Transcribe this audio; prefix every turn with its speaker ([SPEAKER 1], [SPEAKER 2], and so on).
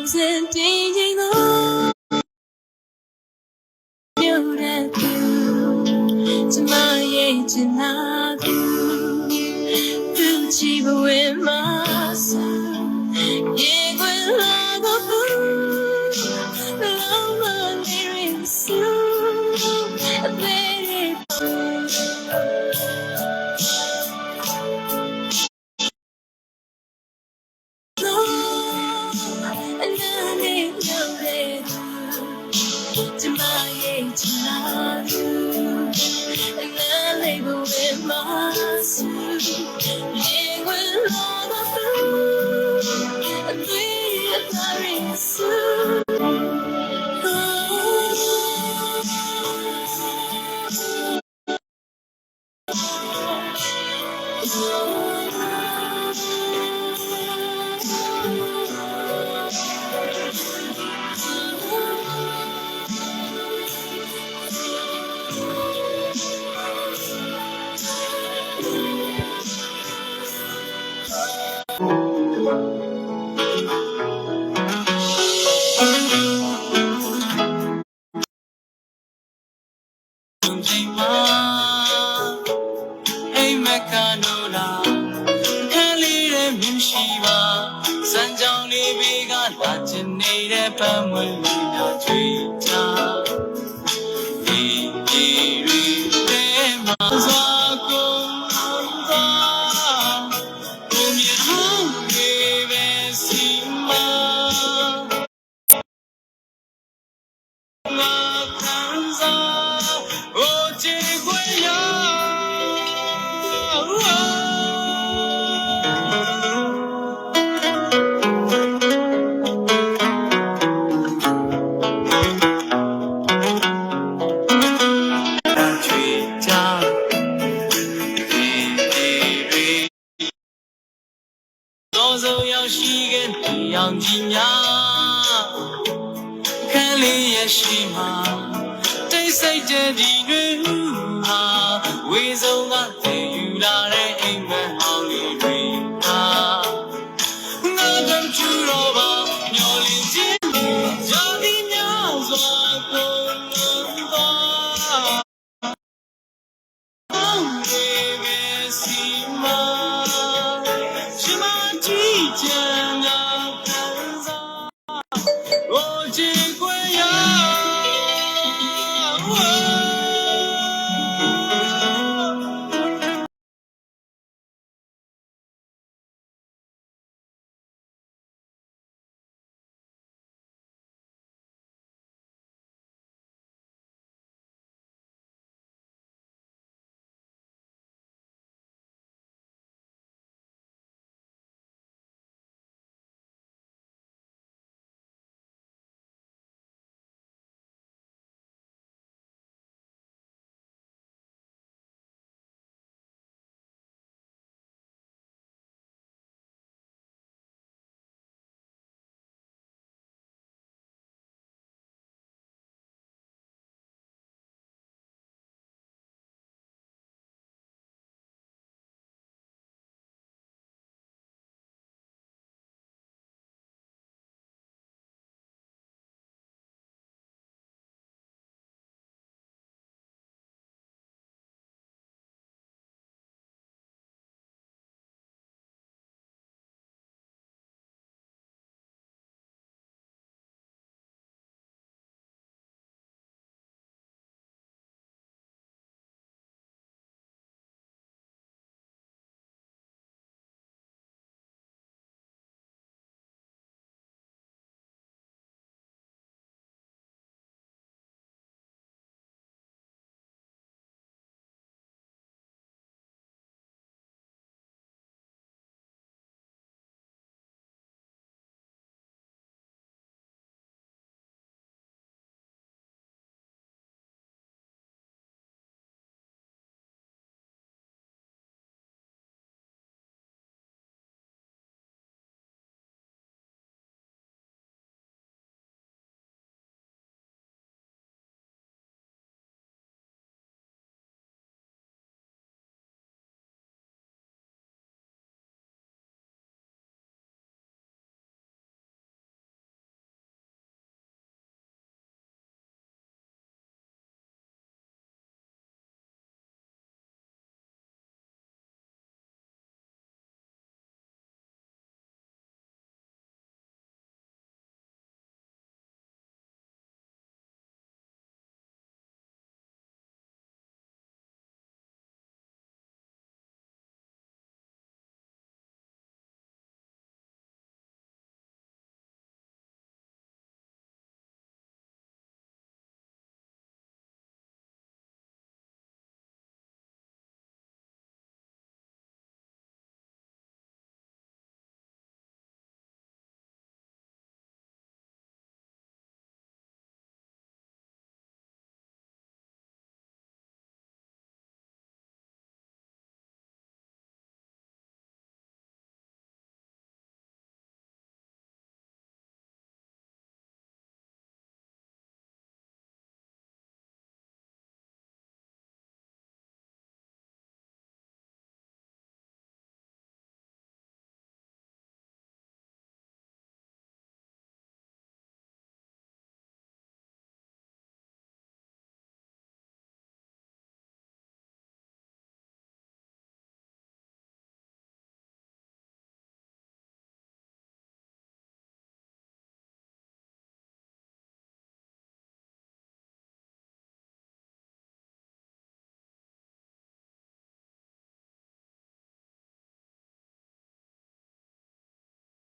[SPEAKER 1] thousand days long. You're at you to my age and I do cheap with my son. Yeah, when I go through, love my lyrics soon. Let it to my age and I do, and I label with my suit. Yeah, when all the food, and we are in soon. Hey, Mecanola, Kelly, and Mishiva, San John Libiga, Latin native, and will be the tree. So young she get young Gina Kelly Yashima they say Jadi Nuha we so got the you are a man only dream Nagam Churoba Yoli Jadi Nyazwa Shima teacher